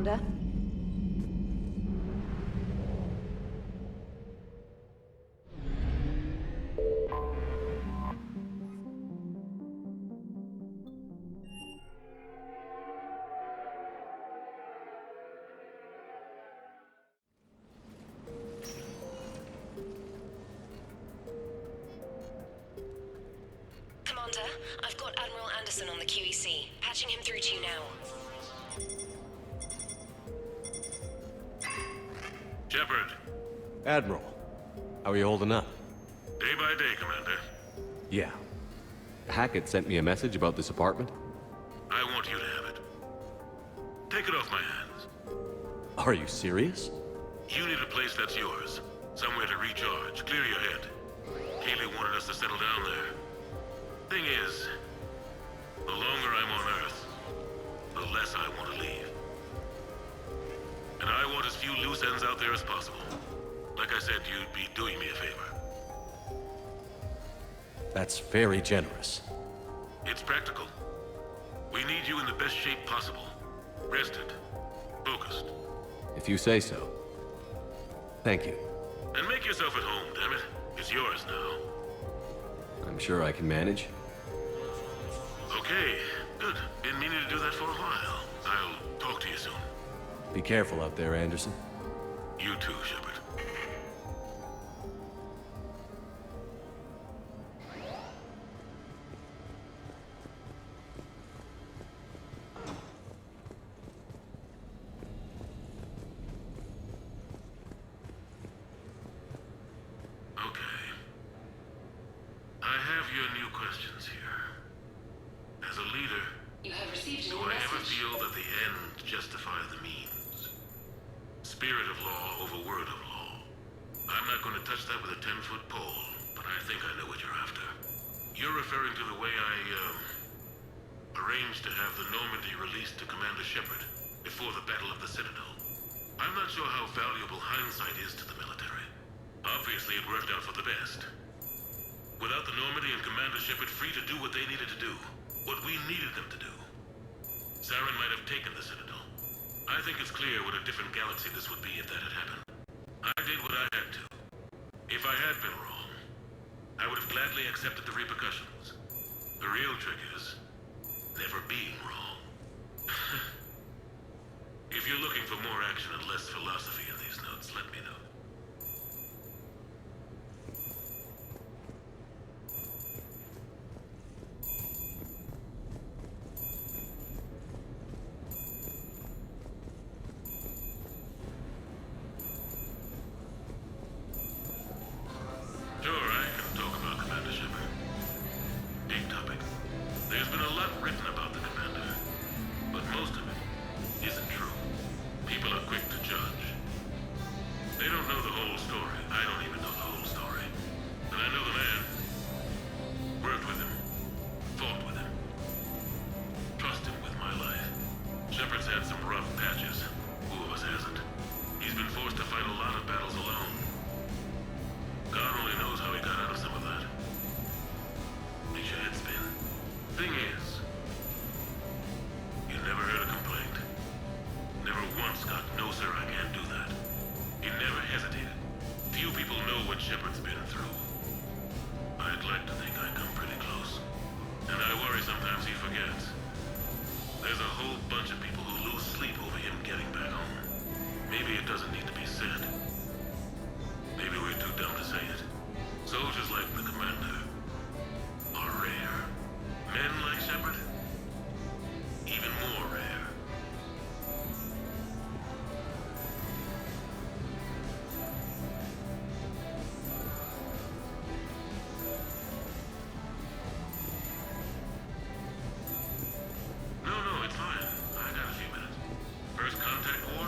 Commander. Commander, I've got Admiral Anderson on the QEC. Patching him through to you now. Shepard. Admiral, how are you holding up? Day by day, Commander. Yeah. Hackett sent me a message about this apartment. I want you to have it. Take it off my hands. Are you serious? You need a place that's yours. Somewhere to recharge, clear your head. Kaylee wanted us to settle down there. Thing is, the longer I'm on Earth, the less I want to leave. And I want as few loose ends out there as possible. Like I said, you'd be doing me a favor. That's very generous. It's practical. We need you in the best shape possible. Rested. Focused. If you say so. Thank you. And make yourself at home, damn it. It's yours now. I'm sure I can manage. Okay, good. Been meaning to do that for a while. I'll talk to you soon. Be careful out there, Anderson. You too, Shepard. Okay. I have your new questions here. As a leader, You have received do I ever feel that the end justifies the means? Spirit of law over word of law. I'm not going to touch that with a 10-foot pole, but I think I know what you're after. You're referring to the way I, arranged to have the Normandy released to Commander Shepard before the Battle of the Citadel. I'm not sure how valuable hindsight is to the military. Obviously, it worked out for the best. Without the Normandy and Commander Shepard free to do what they needed to do, what we needed them to do, Saren might have taken the Citadel. I think it's clear what a different galaxy this would be if that had happened. I did what I had to. If I had been wrong, I would have gladly accepted the repercussions. The real trick is never being wrong. If you're looking for more action and less philosophy in these notes, let me know. Sure, I can talk about Commander Shepard. Big topic. There's been a lot written about the Commander, but most of it isn't true. People are quick to judge. They don't know the whole story. I don't even know the whole story. And I know the man. Worked with him. Fought with him. Trust him with my life. Shepard's had some rough patches. Who of us hasn't? He's been forced to fight a lot of battles alone. God only knows how he got out of some of that. Makes your head spin. Thing is, you never heard a complaint. Never once got, no sir, I can't do that. He never hesitated. Few people know what Shepard's been through. I'd like to think I come pretty close. And I worry sometimes he forgets. There's a whole bunch of people who lose sleep over him getting back home. Maybe it doesn't need to be said. Maybe we're too dumb to say it. Soldiers like the Commander are rare. Men like Shepard, even more rare. No, it's fine. I got a few minutes. First contact war?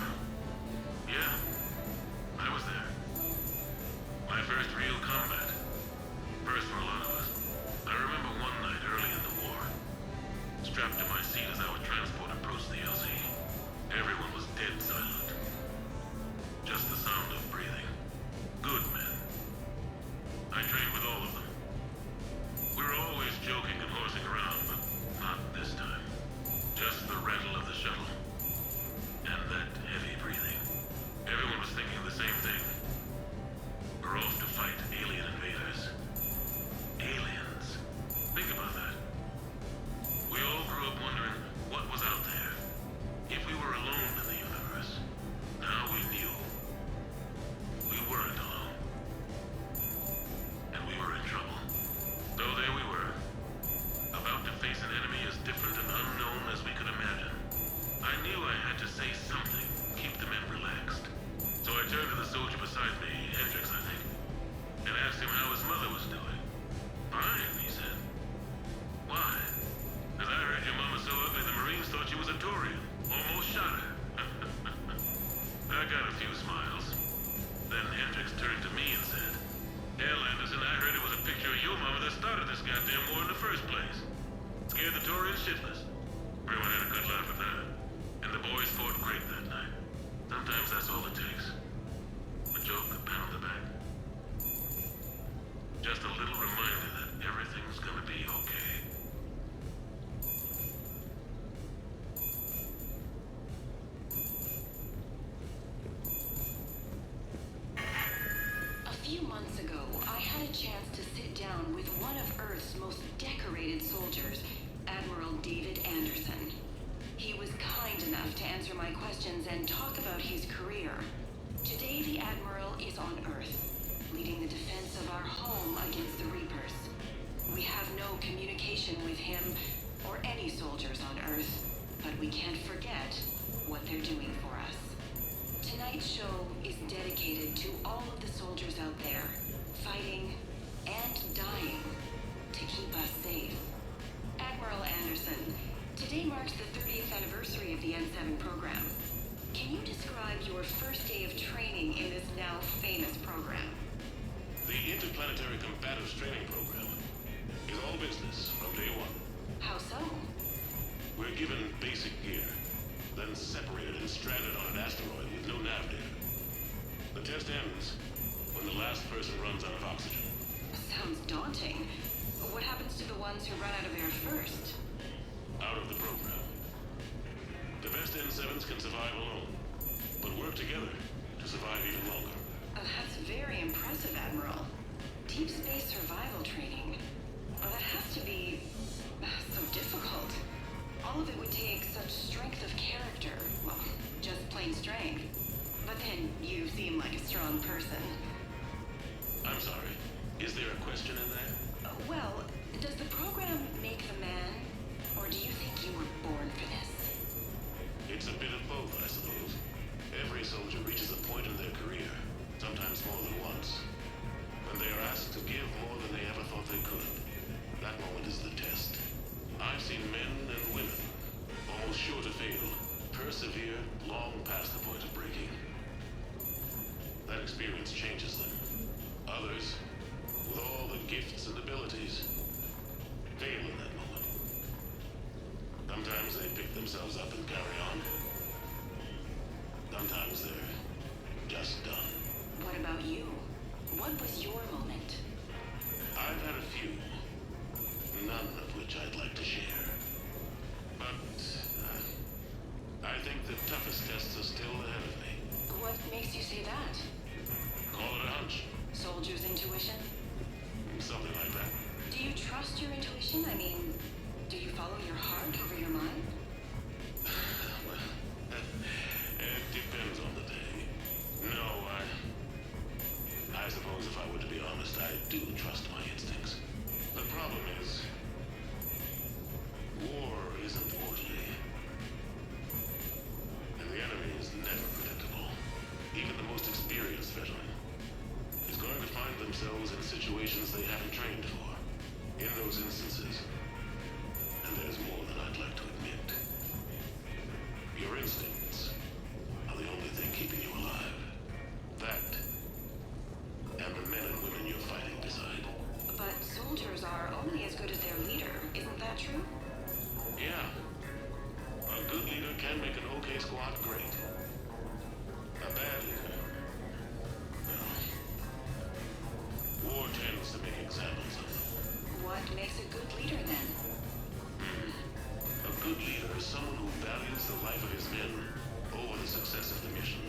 Yeah, I was there. My first real combat. few smiles. Then Hendricks turned to me and said, "Hell, Anderson, I heard it was a picture of your mama that started this goddamn war in the first place. Scared the Tories shitless." Everyone had a good laugh at that. And the boys fought great that night. Sometimes that's all it takes. A joke, a pat on the back. Just a little reminder that everything's gonna be okay. A few months ago, I had a chance to sit down with one of Earth's most decorated soldiers, Admiral David Anderson. He was kind enough to answer my questions and talk about his career. Today, the Admiral is on Earth, leading the defense of our home against the Reapers. We have no communication with him or any soldiers on Earth, but we can't forget what they're doing for us. Tonight's show is dedicated to all of the soldiers out there, fighting and dying to keep us safe. Admiral Anderson, today marks the 30th anniversary of the N7 program. Can you describe your first day of training in this now famous program? The Interplanetary Combatives Training Program is all business from day one. How so? We're given basic gear, then separated and stranded on an asteroid with no nav data. The test ends when the last person runs out of oxygen. Sounds daunting. What happens to the ones who run out of air first? Out of the program. The best N7s can survive alone, but work together to survive even longer. That's very impressive, Admiral. Deep space survival training. That has to be so difficult. All of it would take such strength of character. Well, just plain strength. But then you seem like a strong person. I'm sorry. Is there a question in there? Well, does the program make the man? Or do you think you were born for this? It's a bit of both, I suppose. Every soldier reaches a point in their career, sometimes more than once, when they are asked to give more than they ever thought they could. That moment is the test. I've seen men and women, almost sure to fail, persevere long past the point of breaking. That experience changes them. Others, with all the gifts and abilities, fail in that moment. Sometimes they pick themselves up and carry on. Sometimes they're just done. What about you? What was your moment? I've had a few, none of which I'd like to share. But I think the toughest tests are still ahead of me. What makes you say that? Call it a hunch. Soldier's intuition? Something like that. Do you trust your intuition? I mean, do you follow your heart over your mind? Well, it depends on the day. No, I suppose if I were to be honest, I do trust my instincts. The problem is, war isn't orderly. And the enemy is never predictable. Even the most experienced veteran is going to find themselves in situations they haven't trained for. In those instances, and there's more than I'd like to admit, your instincts are the only thing keeping you alive. That, and the men and women you're fighting beside. But soldiers are only as good as their leader. Isn't that true? Yeah. A good leader can make an okay squad great. A bad leader, well, war tends to make examples of them. What makes a good leader then? A good leader is someone who values the life of his men over the success of the mission,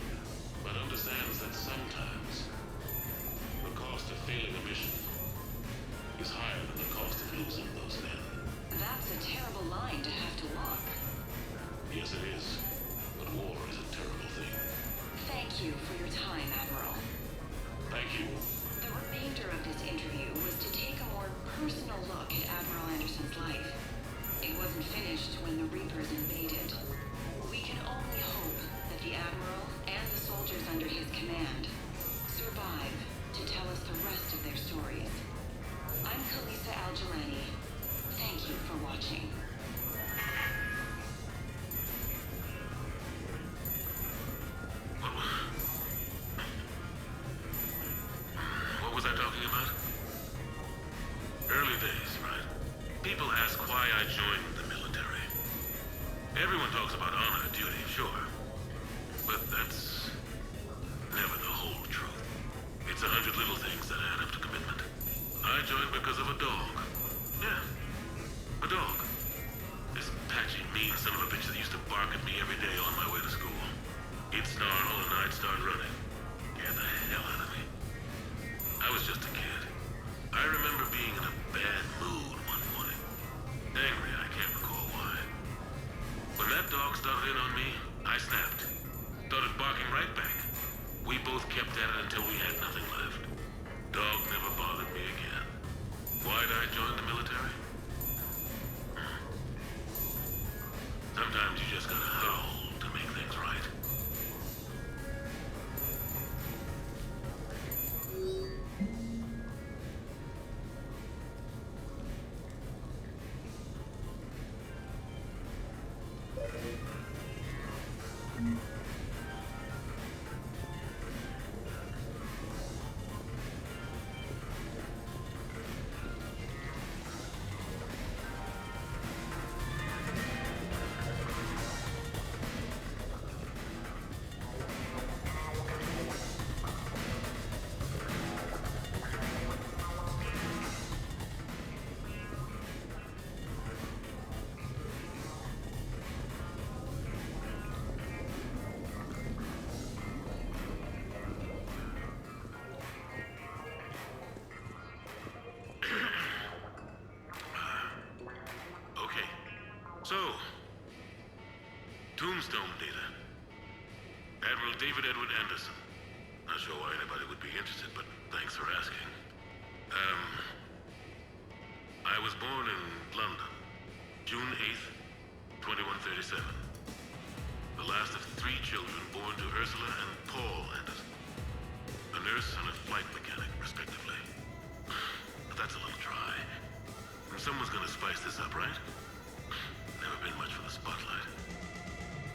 but understands that sometimes the cost of failing a mission is higher than the cost of losing those men. That's a terrible line to have to walk. Yes, it is. But war is a terrible thing. Thank you for your time, Admiral. Thank you. The remainder of this interview was to take a more personal look at Admiral Anderson's life. It wasn't finished when the Reapers invaded. We can only hope that the Admiral and the soldiers under his command survive to tell us the rest of their stories. I'm Kalisa Al-Jalani. Thank you for watching. was I talking about? Early days, right? People ask why I joined the military. Everyone talks about honor, duty, sure. But that's never the whole truth. It's 100 little things that add up to commitment. I joined because of a dog. Yeah, a dog. This patchy, mean son of a bitch that used to bark at me every day on my way to school. He'd snarl and I'd start running. Get the hell out of me. I was just a kid. I remember being in a bad mood one morning. Angry, I can't recall why. When that dog started in on me, I snapped. Started barking right back. We both kept at it until we had nothing left. Dog never bothered me again. Why'd I join the military? Sometimes you just gotta howl to make things right. So, Tombstone data. Admiral David Edward Anderson. Not sure why anybody would be interested, but thanks for asking. I was born in London, June 8th, 2137. The last of 3 children born to Ursula and Paul Anderson. A nurse and a flight mechanic, respectively. But that's a little dry. Someone's gonna spice this up, right? Never been much for the spotlight.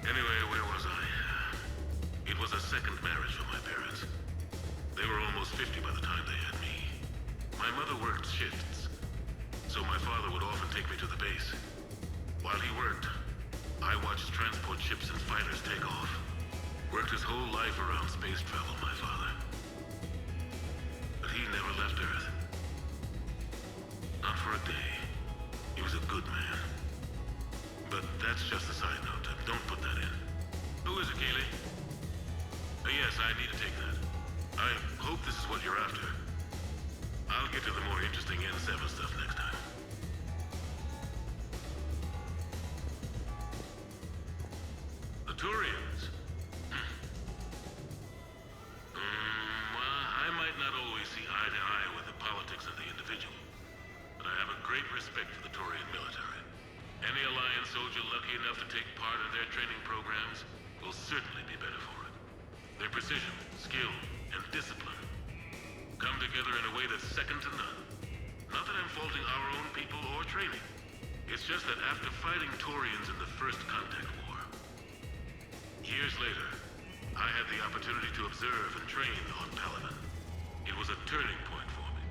Anyway, where was I? It was a second marriage for my parents. They were almost 50 by the time they had me. My mother worked shifts, so my father would often take me to the base. While he worked, I watched transport ships and fighters take off. Worked his whole life around space travel, my father. But he never left Earth. Not for a day. He was a good man. But that's just a side note. Don't put that in. Who is it, Keeley? Yes, I need to take that. I hope this is what you're after. I'll get to the more interesting N7 stuff next time. The Turians? Well, I might not always see eye to eye with the politics of the individual, but I have a great respect for the Turian military. Any Alliance soldier lucky enough to take part in their training programs will certainly be better for it. Their precision, skill, and discipline come together in a way that's second to none. Not that I'm faulting our own people or training. It's just that after fighting Turians in the First Contact War, years later, I had the opportunity to observe and train on Paladin. It was a turning point for me.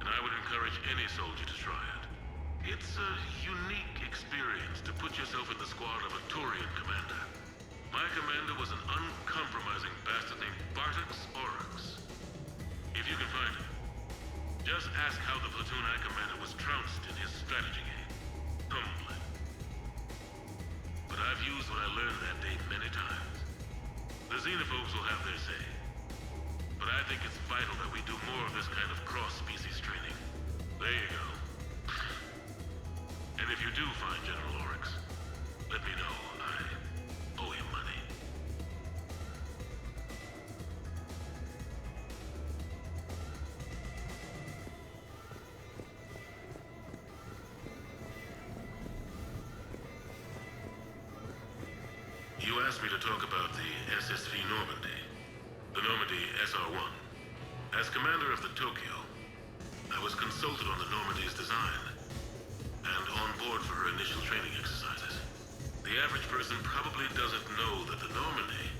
And I would encourage any soldier to try it. It's a unique experience to put yourself in the squad of a Turian commander. My commander was an uncompromising bastard named Bartix Oryx. If you can find him, just ask how the platoon I commanded was trounced in his strategy game. Humbling. But I've used what I learned that day many times. The xenophobes will have their say. But I think it's vital that we do more of this kind of cross-species training. There you go. And if you do find General Oryx, let me know. I owe him money. You asked me to talk about the SSV Normandy, the Normandy SR-1. As commander of the Tokyo, I was consulted on the Normandy's design and on board for her initial training exercises. The average person probably doesn't know that the Normandy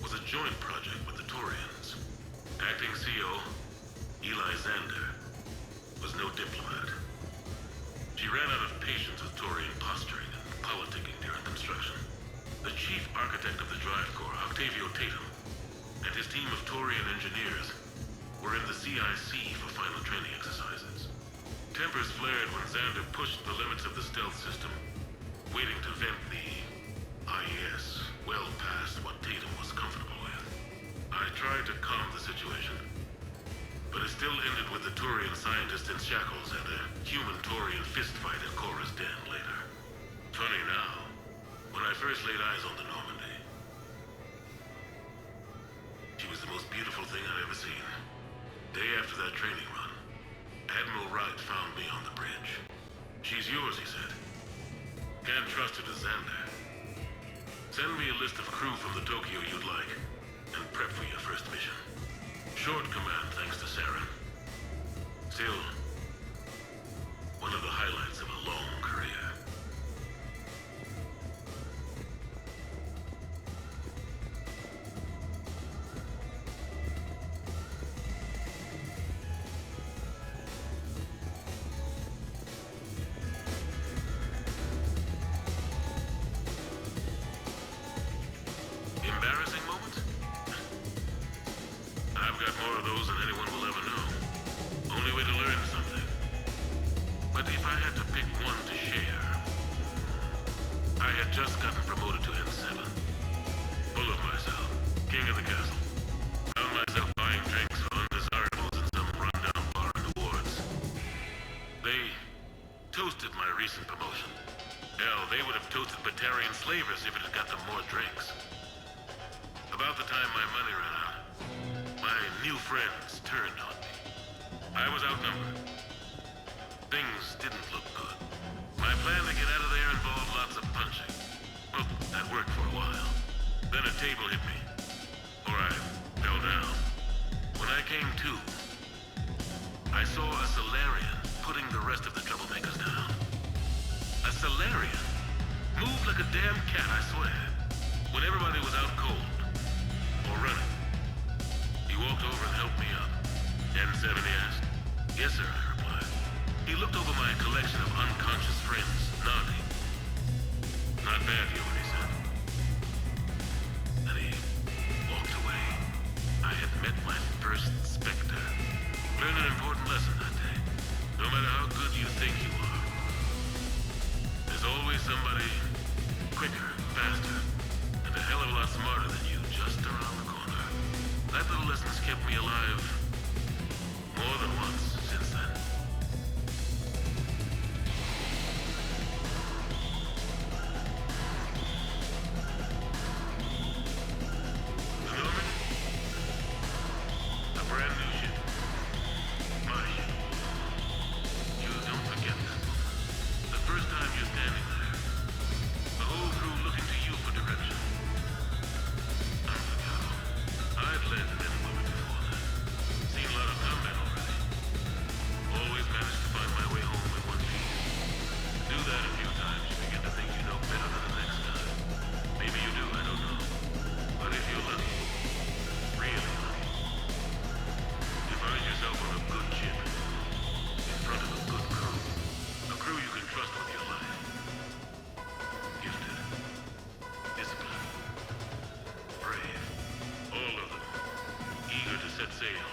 was a joint project with the Turians. Acting CO ally Xander was no diplomat. She ran out of patience with Turian posturing and politicking during construction. The chief architect of the Drive Corps, Octavio Tatum, and his team of Turian engineers were in the CIC for final training exercises. Tempers flared when Xander pushed the limits of the stealth system, waiting to vent the IES well past what Tatum was comfortable with. I tried to calm the situation, but it still ended with the Turian scientist in shackles and a human-Turian fistfight at Cora's den later. Funny now, when I first laid eyes on the Normandy, she was the most beautiful thing I'd ever seen. Day after that training run, Admiral Wright found me on the bridge. She's yours, he said. Can't trust her to Xander. Send me a list of crew from the Tokyo you'd like, and prep for your first mission. Short command thanks to Saren. Still, one of the highlights of a long career. Embarrassing moments? I've got more of those than anyone will ever know. Only way to learn something. But if I had to pick one to share, I had just gotten promoted to N7. Full of myself, king of the castle. Found myself buying drinks for undesirables in some rundown bar in the wards. They toasted my recent promotion. Hell, they would have toasted Batarian slavers if it had got them more drinks. About the time my money ran out, my new friends turned on me. I was outnumbered. Things didn't look good. My plan to get out of there involved lots of punching. Well, that worked for a while. Then a table hit me, or I fell down. When I came to, I saw a Solarian putting the rest of the troublemakers down. A Solarian? Moved like a damn cat, I swear. When everybody was out cold, or running, he walked over and helped me up. N7, he asked. Yes, sir, I replied. He looked over my collection of unconscious friends, nodding. Not bad, human, he said. Then he walked away. I had met my first Spectre. Learned an important lesson that day. No matter how good you think you are, there's always somebody quicker, faster, and a hell of a lot smarter than you just around the corner. That little lesson's kept me alive more than once since then. The Norman? A brand new ship. My ship. You don't forget that. The first time you're standing there, the whole crew looking to you for direction. Unforgettable. I'd led men and women before that. Seen a lot of combat already. Always managed to find my way home in one piece. Do that a few times, you begin to think you know better than the next guy. Maybe you do, I don't know. But if you're lucky, really lucky, you find yourself on a good ship, in front of a good crew. A crew you can trust with your life. Gifted. Disciplined. Brave. All of them. Eager to set sail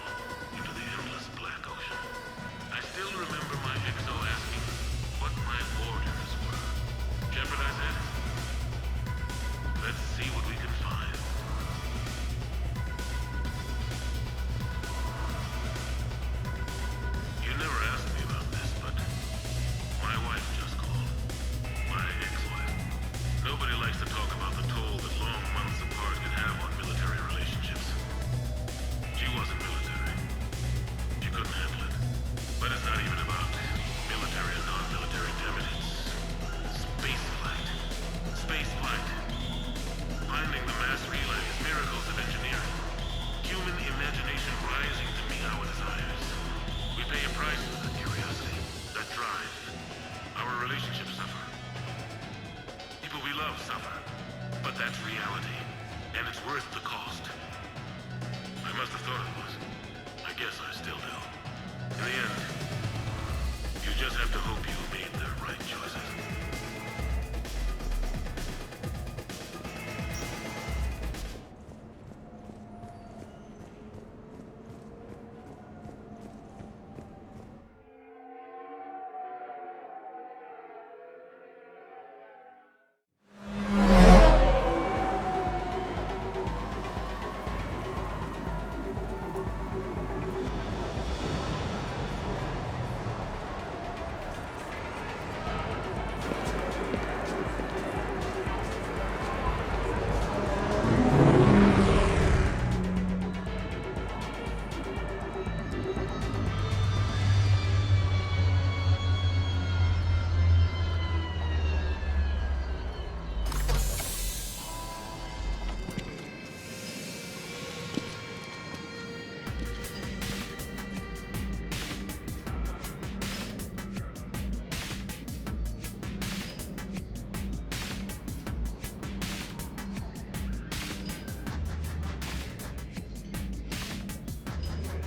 into the endless black ocean. I still remember my XO asking what my orders were. Shepard, I said, let's see what we can find. You never asked me about this, but my wife just called. My ex-wife. Nobody likes to talk about the toll that long months apart can have on military relationships. She wasn't military.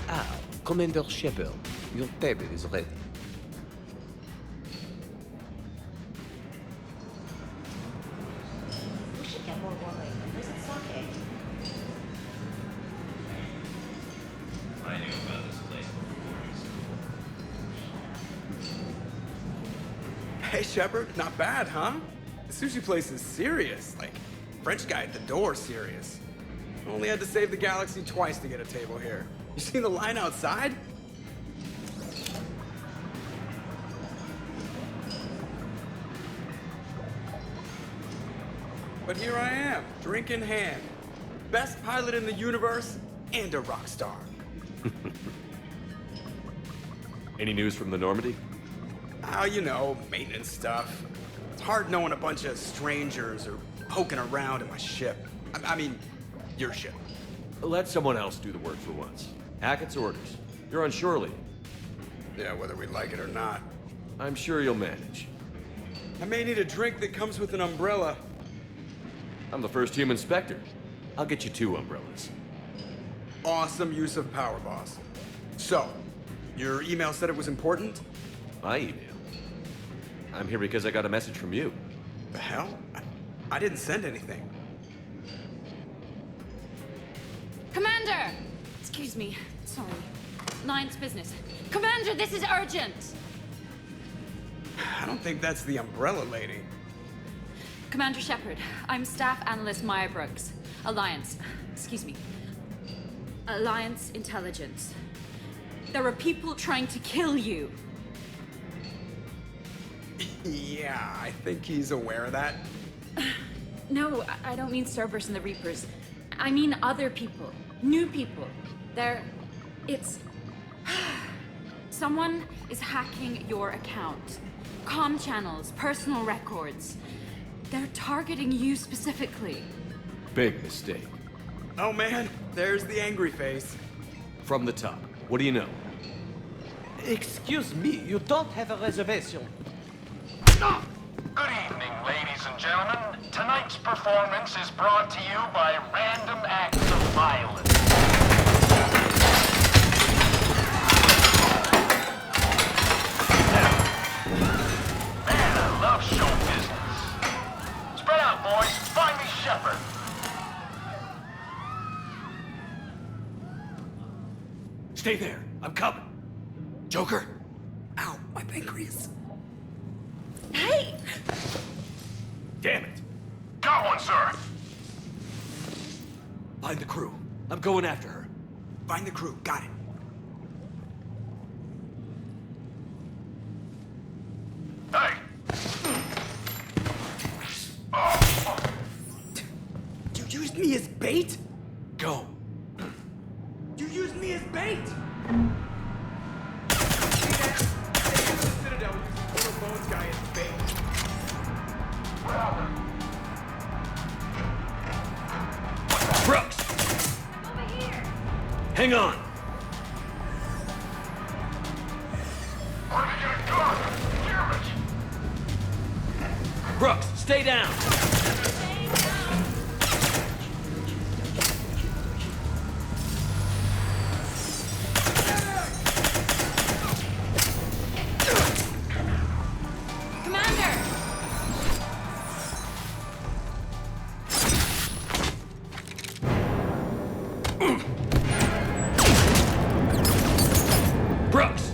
Ah, Commander Shepard, your table is ready. We should get more warming. Where's it sake? I knew about this place before. Hey, Shepard, not bad, huh? The sushi place is serious. Like, French guy at the door serious. Only had to save the galaxy twice to get a table here. You seen the line outside? But here I am, drink in hand. Best pilot in the universe and a rock star. Any news from the Normandy? Oh, you know, maintenance stuff. It's hard knowing a bunch of strangers or poking around in my ship. I mean, your ship. Let someone else do the work for once. Hackett's orders. You're on shore leave. Yeah, whether we like it or not. I'm sure you'll manage. I may need a drink that comes with an umbrella. I'm the first human Spectre. I'll get you 2 umbrellas. Awesome use of power, boss. So, your email said it was important? My email. I'm here because I got a message from you. The hell? I didn't send anything. Commander! Excuse me. Sorry. Line's business. Commander, this is urgent! I don't think that's the umbrella lady. Commander Shepard, I'm Staff Analyst Maya Brooks. Alliance. Excuse me. Alliance Intelligence. There are people trying to kill you. Yeah, I think he's aware of that. No, I don't mean Cerberus and the Reapers. I mean other people. New people. It's... Someone is hacking your account. Comm channels, personal records. They're targeting you specifically. Big mistake. Oh man, there's the angry face. From the top. What do you know? Excuse me, you don't have a reservation. Good evening, ladies and gentlemen. Tonight's performance is brought to you by random acts of violence. Man, I love show business. Spread out, boys. Find me Shepard. Stay there. I'm coming. Joker? Ow, my pancreas. Hey! Damn it. Got one, sir. Find the crew. I'm going after her. Find the crew, got it. Hey. You used me as bait? Go. You used me as bait! Citadel using Little Bones guy as bait. Brooks! Over here! Hang on. Where did you get a gun? Damn it. Brooks, stay down. Commander! Brooks!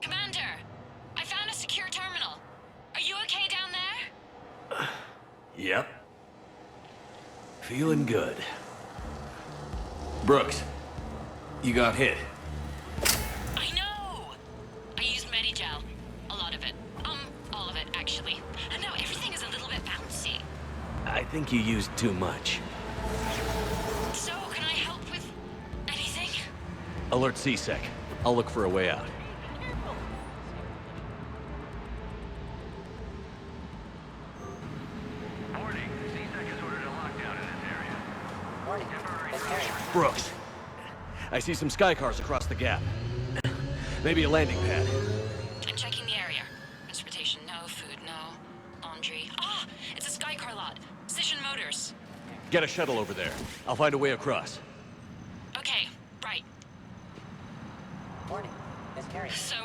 Commander! I found a secure terminal. Are you okay down there? Yep. Feeling good. Brooks, you got hit. I know! I used Medigel. A lot of it. All of it, actually. And now everything is a little bit bouncy. I think you used too much. So, can I help with anything? Alert C-Sec. I'll look for a way out. Warning, C-Sec has ordered a lockdown in this area. Warning. This area. Brooks, I see some sky cars across the gap. Maybe a landing pad. I'm checking the area. Transportation, no. Food, no. Laundry. Ah! It's a Skycar lot. Cision Motors. Get a shuttle over there. I'll find a way across. Okay, right. Warning. This area. So,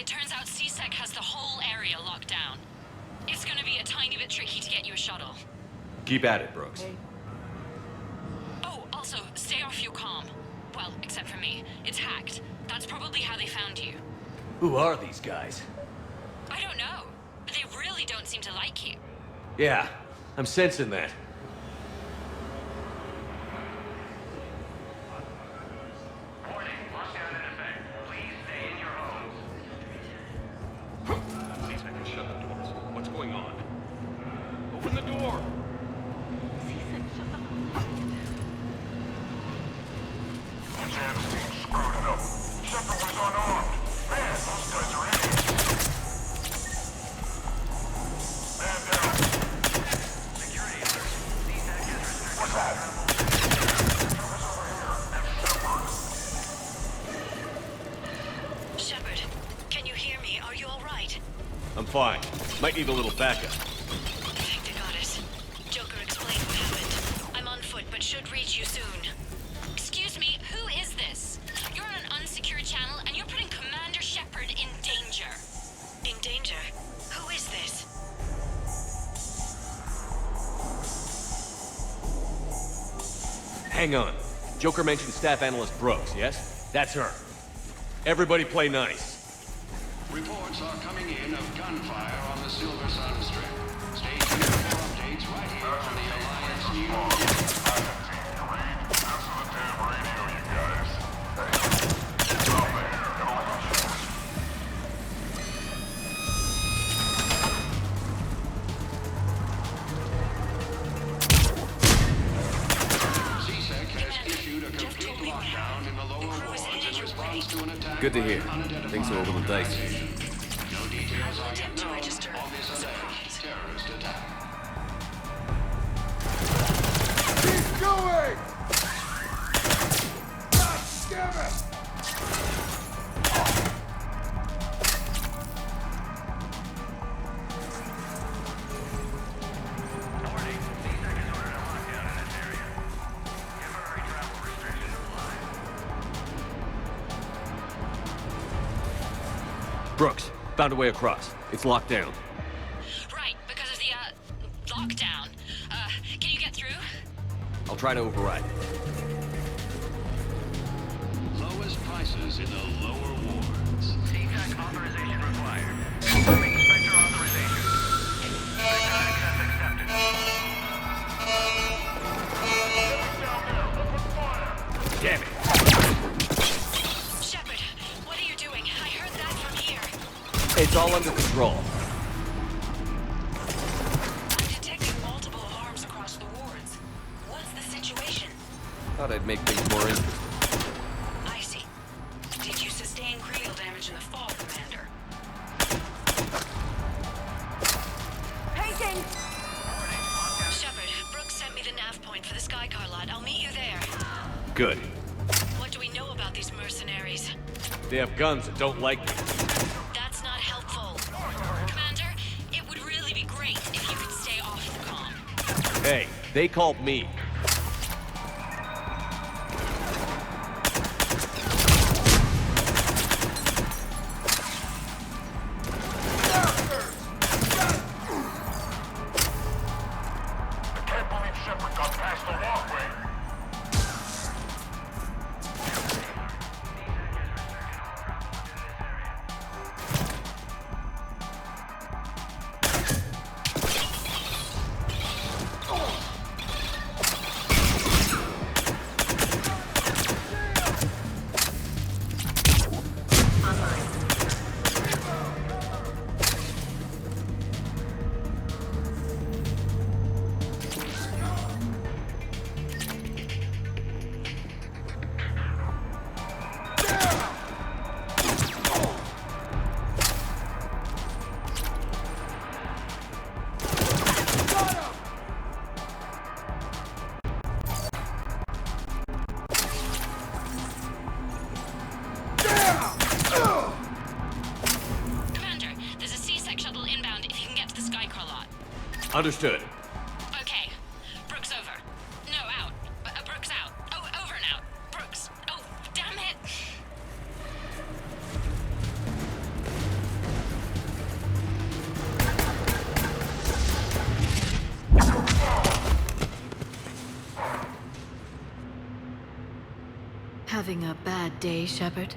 it turns out C-Sec has the whole area locked down. It's gonna be a tiny bit tricky to get you a shuttle. Keep at it, Brooks. Oh, also, stay off your comm. Well, except for me. It's hacked. That's probably how they found you. Who are these guys? I don't know. But they really don't seem to like you. Yeah, I'm sensing that. Warning, lockdown in effect. Please stay in your homes. C-Sec has shut the doors. What's going on? Open the door! Screwed it up. Shepard was unarmed. Man, those guys are idiots. Man down. Security alert. C-Sec has restricted. What's that? Shepard, can you hear me? Are you all right? I'm fine. Might need a little backup. Thank the goddess. Joker explained what happened. I'm on foot, but should reach you soon. Excuse me, who is this? You're on an unsecured channel, and you're putting Commander Shepard in danger. In danger? Who is this? Hang on. Joker mentioned Staff Analyst Brooks, yes? That's her. Everybody play nice. Reports are coming in of gunfire on the Silver Sun Strip. Stay tuned for updates right here on the Alliance News. C-Sec has issued a complete lockdown in the lower wards in response to an attack. Good to hear. by unidentified Things are a little dicey. No details are yet known on this alleged terrorist attack. Keep going! God damn it! Warning, C-Sec has ordered a lockdown in this area. Temporary travel restrictions apply. Brooks, found a way across. It's locked down. Right, because of the, lockdown. Can you get through? I'll try to override it. Lowest prices in the lower wards. C-Sec authorization required. Confirming Spectre authorization. Spectre access accepted. Damn it. Shepard, what are you doing? I heard that from here. It's all under control. I'm detecting multiple alarms across the wards. What's the situation? Thought I'd make things more interesting. I see. Did you sustain cranial damage in the fall, Commander? Painting! Shepard, Brooks sent me the nav point for the Skycar lot. I'll meet you there. Good. What do we know about these mercenaries? They have guns that don't like me. That's not helpful. Commander, it would really be great if you could stay off the comm. Hey, they called me. I can't believe Shepard got past the walkway. Understood. Okay. Brooks over. No, out. Brooks out. Oh, over and out. Brooks. Oh, damn it. Having a bad day, Shepard?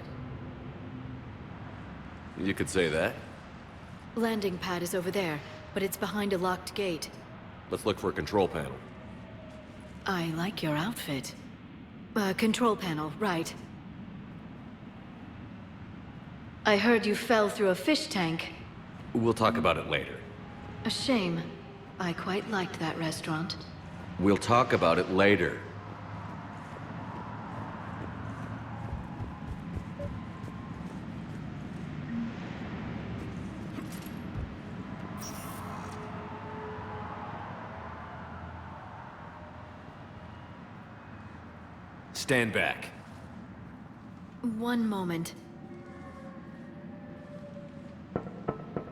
You could say that. Landing pad is over there, but it's behind a locked gate. Let's look for a control panel. I like your outfit. Control panel, right. I heard you fell through a fish tank. We'll talk about it later. A shame. I quite liked that restaurant. We'll talk about it later. Stand back. One moment.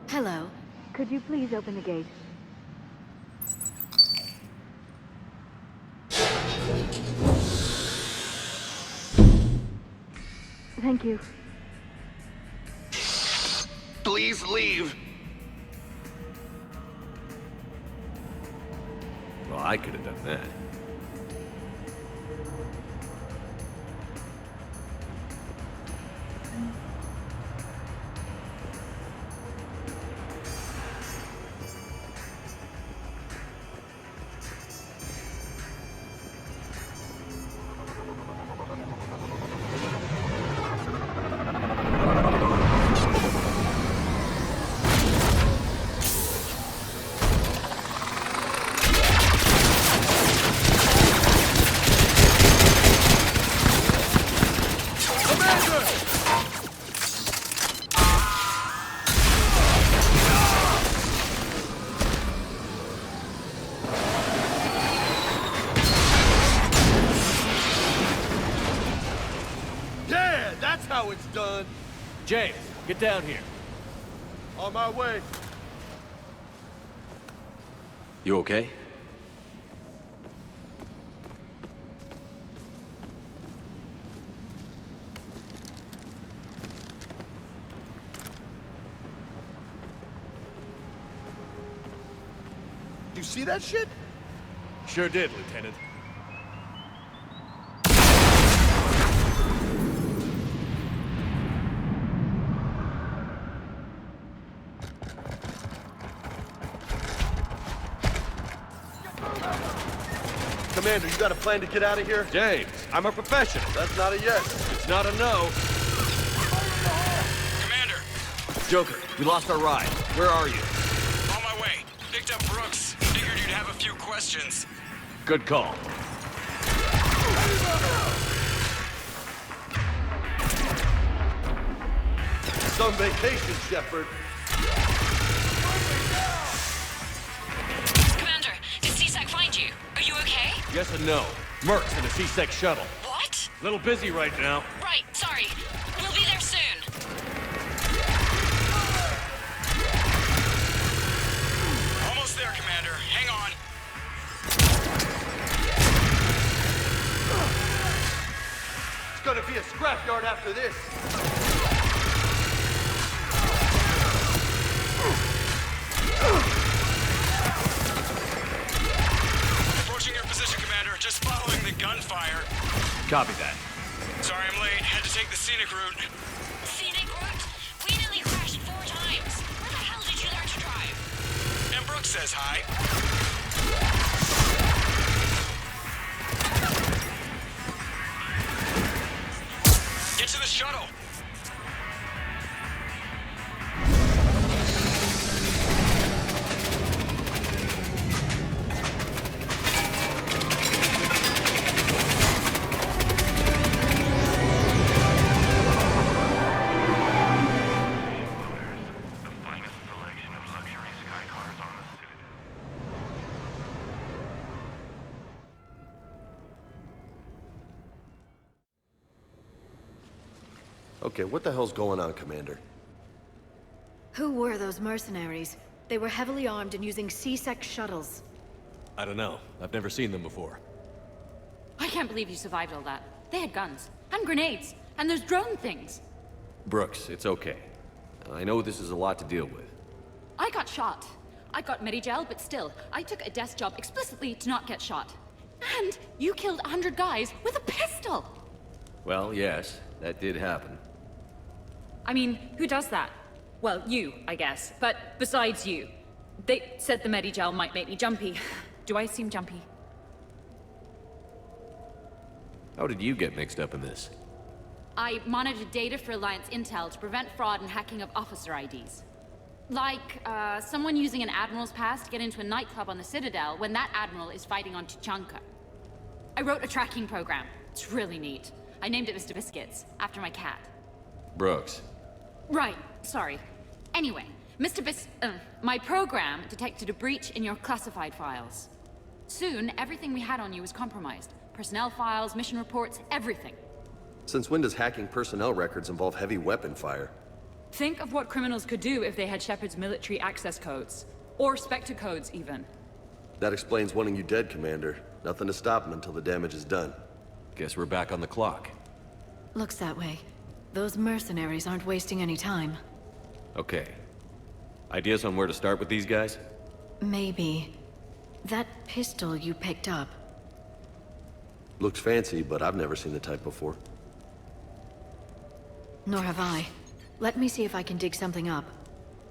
Hello. Could you please open the gate? Thank you. Please leave. Well, I could have done that. How it's done. James, get down here. On my way. You okay? You see that shit? Sure did, Lieutenant. Commander, you got a plan to get out of here? James, I'm a professional. That's not a yes. It's not a no. Commander, Joker, we lost our ride. Where are you? on my way. Picked up Brooks. Figured you'd have a few questions. Good call. It's on vacation, Shepard. Commander, did CSEC find you? Are you okay? Yes and no. Merc's in a C-Sec shuttle. What? Little busy right now. Right, sorry. We'll be there soon. Almost there, Commander. Hang on. It's gonna be a scrapyard after this. Approaching your position, Commander. Just following the gunfire. Copy that. Sorry I'm late. Had to take the scenic route. Scenic route? We nearly crashed 4 times. Where the hell did you learn to drive? And Brooks says hi. Get to the shuttle. Okay, what the hell's going on, Commander? Who were those mercenaries? They were heavily armed and using C-Sec shuttles. I don't know. I've never seen them before. I can't believe you survived all that. They had guns, and grenades, and those drone things. Brooks, it's okay. I know this is a lot to deal with. I got shot. I got Medigel, but still, I took a desk job explicitly to not get shot. And you killed 100 guys with a pistol! Well, yes, that did happen. I mean, who does that? Well, you, I guess. But besides you. They said the Medigel might make me jumpy. Do I seem jumpy? How did you get mixed up in this? I monitored data for Alliance intel to prevent fraud and hacking of officer IDs. Like, someone using an Admiral's pass to get into a nightclub on the Citadel when that Admiral is fighting on Tuchanka. I wrote a tracking program. It's really neat. I named it Mr. Biscuits, after my cat. Brooks. Right, sorry. Anyway, my program detected a breach in your classified files. Soon, everything we had on you was compromised. Personnel files, mission reports, everything. Since when does hacking personnel records involve heavy weapon fire? Think of what criminals could do if they had Shepard's military access codes. Or Spectre codes, even. That explains wanting you dead, Commander. Nothing to stop them until the damage is done. Guess we're back on the clock. Looks that way. Those mercenaries aren't wasting any time. Okay. Ideas on where to start with these guys? Maybe. That pistol you picked up. Looks fancy, but I've never seen the type before. Nor have I. Let me see if I can dig something up.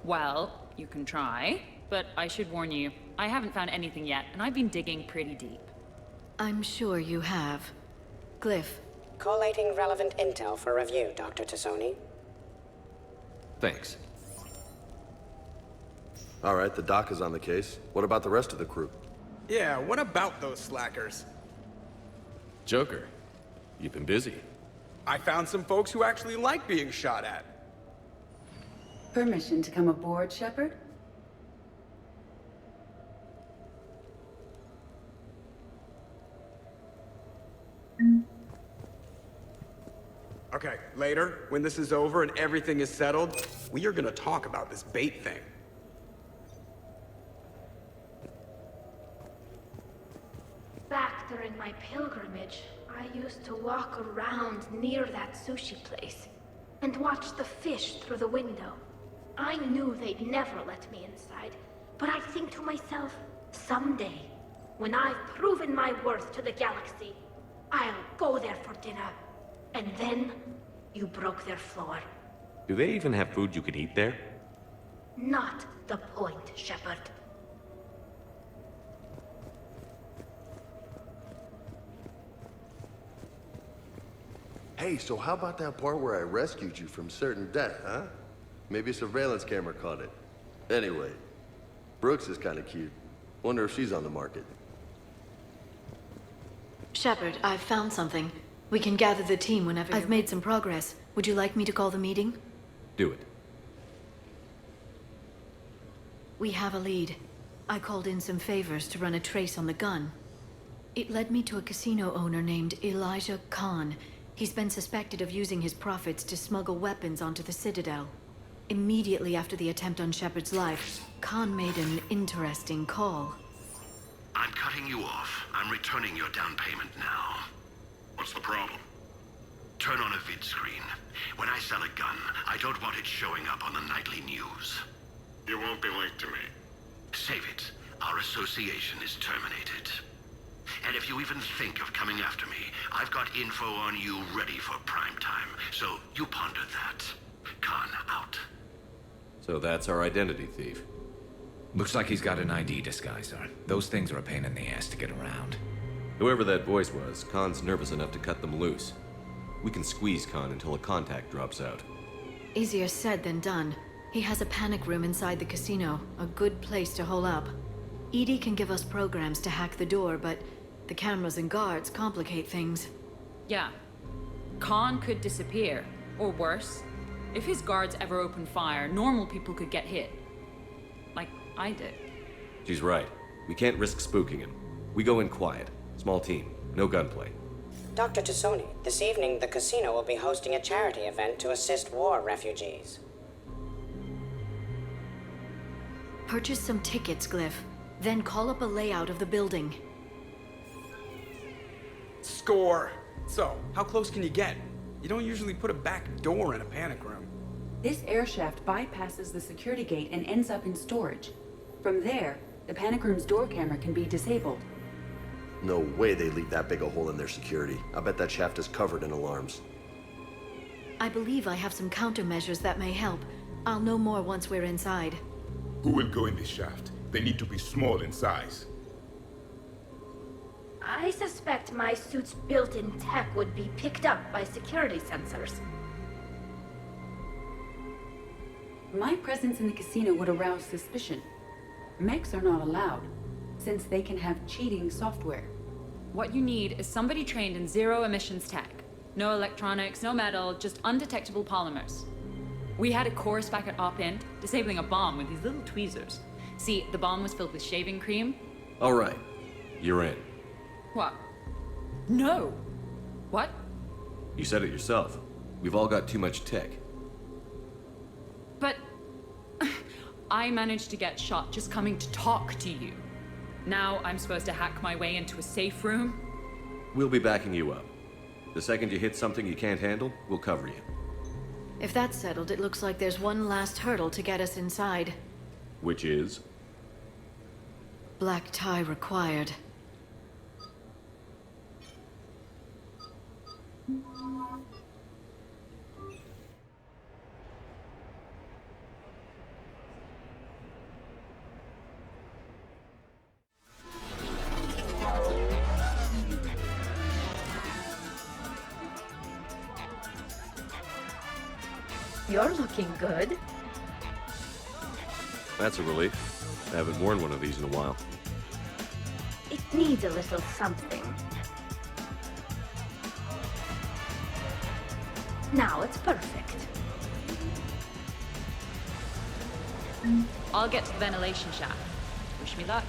Well, you can try, but I should warn you, I haven't found anything yet, and I've been digging pretty deep. I'm sure you have. Glyph. Collating relevant intel for review, Dr. Tassoni. Thanks. All right, the doc is on the case. What about the rest of the crew? Yeah, what about those slackers? Joker, you've been busy. I found some folks who actually like being shot at. Permission to come aboard, Shepard? Okay, later, when this is over and everything is settled, we are gonna talk about this bait thing. Back during my pilgrimage, I used to walk around near that sushi place and watch the fish through the window. I knew they'd never let me inside, but I think to myself, someday, when I've proven my worth to the galaxy, I'll go there for dinner. And then, you broke their floor. Do they even have food you can eat there? Not the point, Shepard. Hey, so how about that part where I rescued you from certain death, huh? Maybe a surveillance camera caught it. Anyway, Brooks is kind of cute. Wonder if she's on the market. Shepard, I've found something. We can gather the team whenever I've made some progress. Would you like me to call the meeting? Do it. We have a lead. I called in some favors to run a trace on the gun. It led me to a casino owner named Elijah Khan. He's been suspected of using his profits to smuggle weapons onto the Citadel. Immediately after the attempt on Shepard's life, Khan made an interesting call. I'm cutting you off. I'm returning your down payment now. What's the problem? Turn on a vid screen. When I sell a gun, I don't want it showing up on the nightly news. You won't be linked to me. Save it. Our association is terminated. And if you even think of coming after me, I've got info on you ready for prime time. So you ponder that. Khan out. So that's our identity thief. Looks like he's got an ID disguiser. Those things are a pain in the ass to get around. Whoever that voice was, Khan's nervous enough to cut them loose. We can squeeze Khan until a contact drops out. Easier said than done. He has a panic room inside the casino, a good place to hole up. EDI can give us programs to hack the door, but the cameras and guards complicate things. Yeah. Khan could disappear. Or worse. If his guards ever open fire, normal people could get hit. Like I did. She's right. We can't risk spooking him. We go in quiet. Small team. No gunplay. Dr. Tassoni, this evening the casino will be hosting a charity event to assist war refugees. Purchase some tickets, Glyph. Then call up a layout of the building. Score! So, how close can you get? You don't usually put a back door in a panic room. This air shaft bypasses the security gate and ends up in storage. From there, the panic room's door camera can be disabled. No way they leave that big a hole in their security. I bet that shaft is covered in alarms. I believe I have some countermeasures that may help. I'll know more once we're inside. Who will go in this shaft? They need to be small in size. I suspect my suit's built-in tech would be picked up by security sensors. My presence in the casino would arouse suspicion. Mechs are not allowed, since they can have cheating software. What you need is somebody trained in zero emissions tech. No electronics, no metal, just undetectable polymers. We had a course back at Op Int, disabling a bomb with these little tweezers. See, the bomb was filled with shaving cream. All right. You're in. What? No. What? You said it yourself. We've all got too much tech. But I managed to get shot just coming to talk to you. Now I'm supposed to hack my way into a safe room? We'll be backing you up. The second you hit something you can't handle, we'll cover you. If that's settled, it looks like there's one last hurdle to get us inside. Which is? Black tie required. You're looking good. That's a relief. I haven't worn one of these in a while. It needs a little something. Now it's perfect. I'll get to the ventilation shaft. Wish me luck.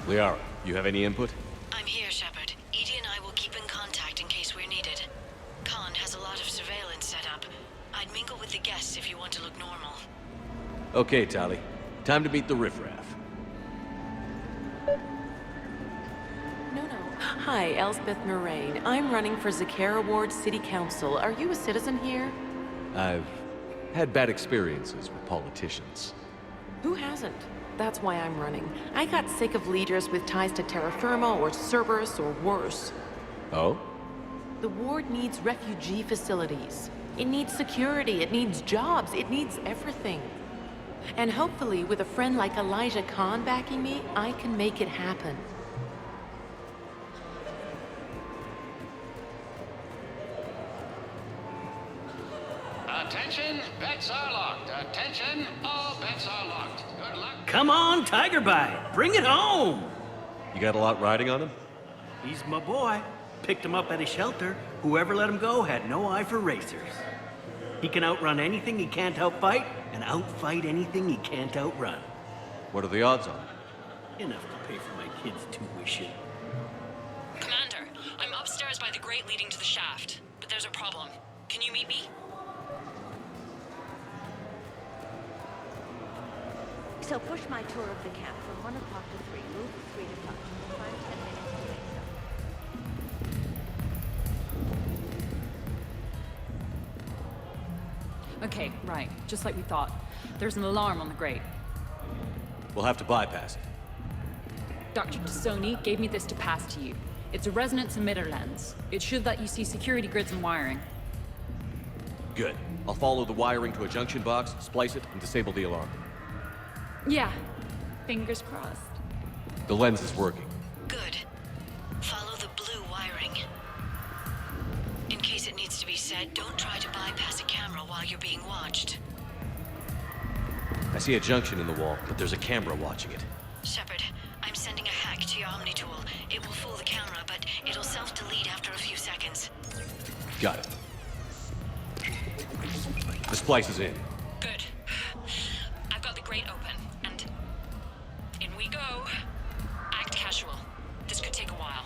Liara, you have any input? I'm here, Shepard. Edie and I will keep in contact in case we're needed. Khan has a lot of surveillance set up. I'd mingle with the guests if you want to look normal. Okay, Tali. Time to meet the riffraff. No. Hi, Elspeth Moraine. I'm running for Zakara Ward City Council. Are you a citizen here? I've had bad experiences with politicians. Who hasn't? That's why I'm running. I got sick of leaders with ties to Terra Firma or Cerberus or worse. Oh? The ward needs refugee facilities. It needs security, it needs jobs, it needs everything. And hopefully, with a friend like Elijah Khan backing me, I can make it happen. Attention, bets are locked. Attention, all bets are locked. Good luck. Come on, Tiger Bite, bring it home! You got a lot riding on him? He's my boy. Picked him up at a shelter. Whoever let him go had no eye for racers. He can outrun anything he can't outfight, and outfight anything he can't outrun. What are the odds on it? Enough to pay for my kids' tuition. Commander, I'm upstairs by the grate leading to the shaft, but there's a problem. Can you meet me? So push my tour of the camp from 1 o'clock to 3. Move 3 to touch. We'll find 10 minutes to make so. Okay, right. Just like we thought. There's an alarm on the grate. We'll have to bypass it. Dr. Tassoni gave me this to pass to you. It's a resonance emitter lens. It should let you see security grids and wiring. Good. I'll follow the wiring to a junction box, splice it, and disable the alarm. Yeah. Fingers crossed. The lens is working. Good. Follow the blue wiring. In case it needs to be said, don't try to bypass a camera while you're being watched. I see a junction in the wall, but there's a camera watching it. Shepard, I'm sending a hack to your Omni tool. It will fool the camera, but it'll self-delete after a few seconds. Got it. The splice is in. Good. I've got the grate open, and in we go. Act casual. This could take a while.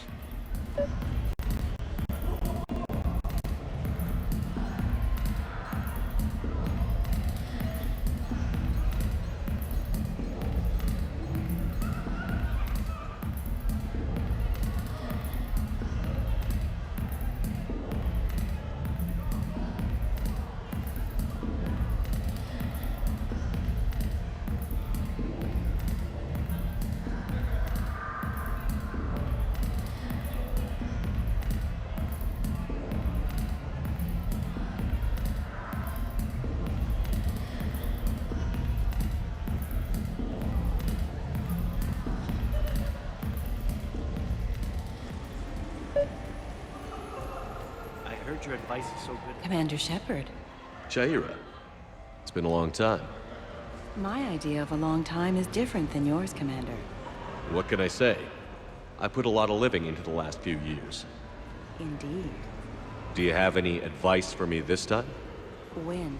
heard your advice is so good. Commander Shepard. Shaira, it's been a long time. My idea of a long time is different than yours, Commander. What can I say? I put a lot of living into the last few years. Indeed. Do you have any advice for me this time? When?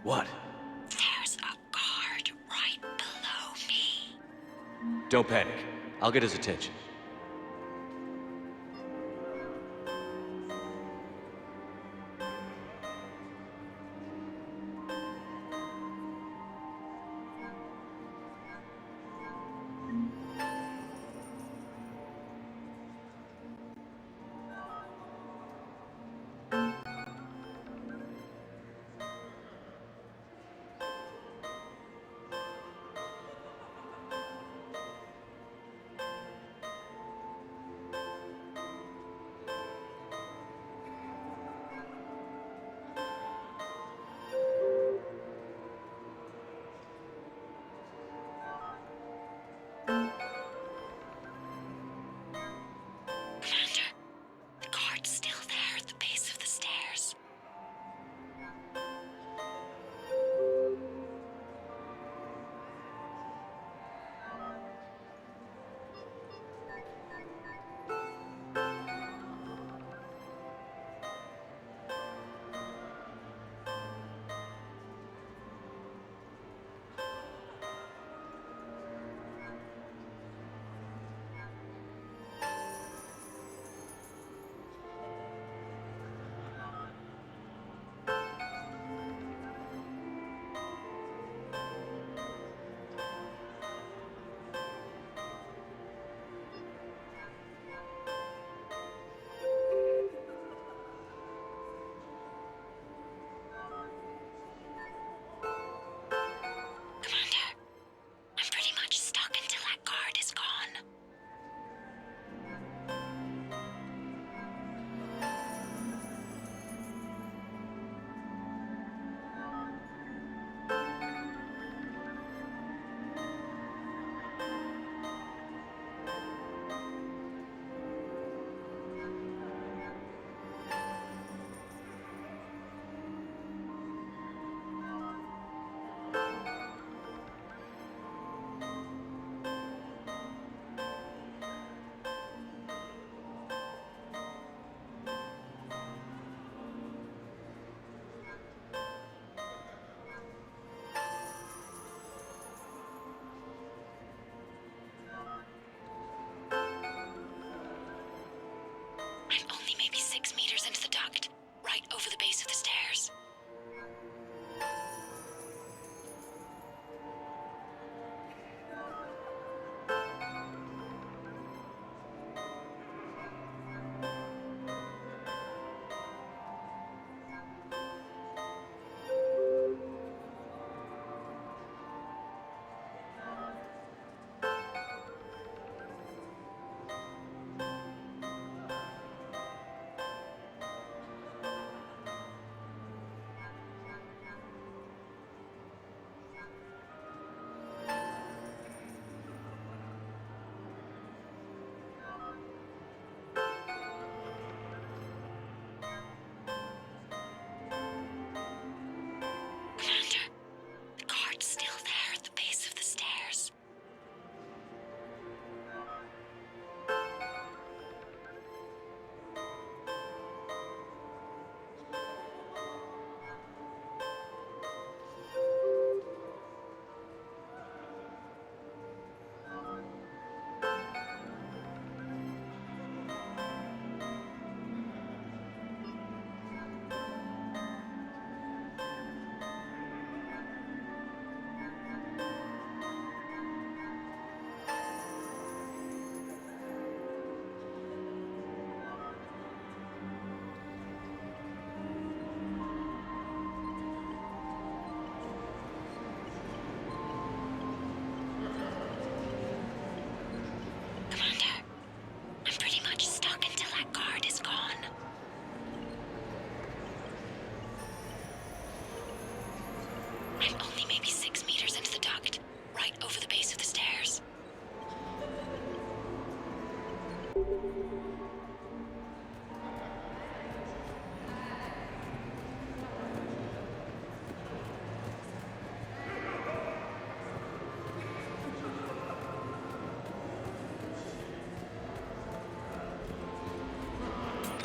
What? There's a guard right below me. Don't panic. I'll get his attention.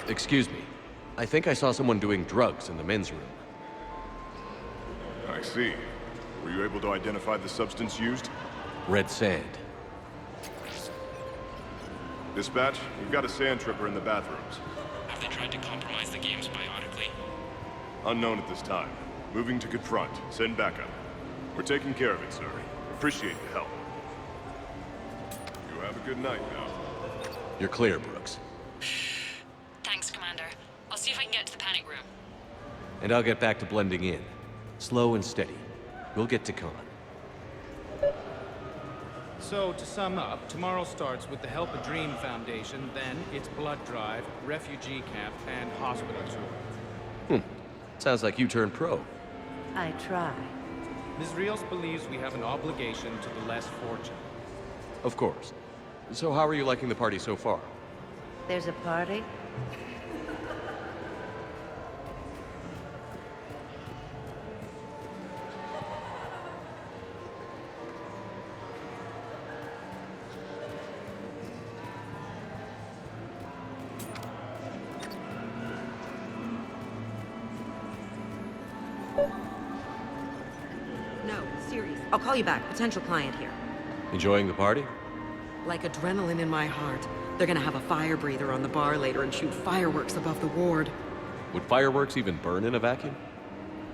Excuse me. I think I saw someone doing drugs in the men's room. I see. Were you able to identify the substance used? Red sand. Dispatch, we've got a sand tripper in the bathrooms. Have they tried to compromise the games biotically? Unknown at this time. Moving to confront. Send backup. We're taking care of it, sir. Appreciate the help. You have a good night now. You're clear, Brooks. Thanks, Commander. I'll see if I can get to the panic room. And I'll get back to blending in. Slow and steady. We'll get to Khan. So, to sum up, tomorrow starts with the Help a Dream Foundation, then it's blood drive, refugee camp, and hospital tour. Sounds like you turned pro. I try. Ms. Rios believes we have an obligation to the less fortunate. Of course. So how are you liking the party so far? There's a party? No, serious. I'll call you back. Potential client here. Enjoying the party? Like adrenaline in my heart. They're gonna have a fire breather on the bar later and shoot fireworks above the ward. Would fireworks even burn in a vacuum?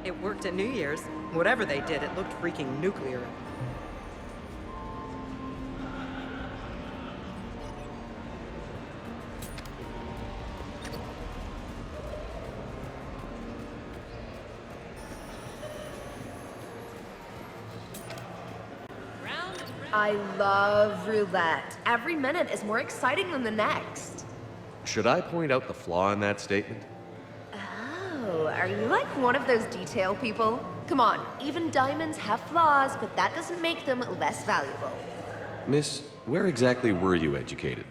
It worked at New Year's. Whatever they did, it looked freaking nuclear. I love roulette. Every minute is more exciting than the next. Should I point out the flaw in that statement? Oh, are you like one of those detail people? Come on, even diamonds have flaws, but that doesn't make them less valuable. Miss, where exactly were you educated?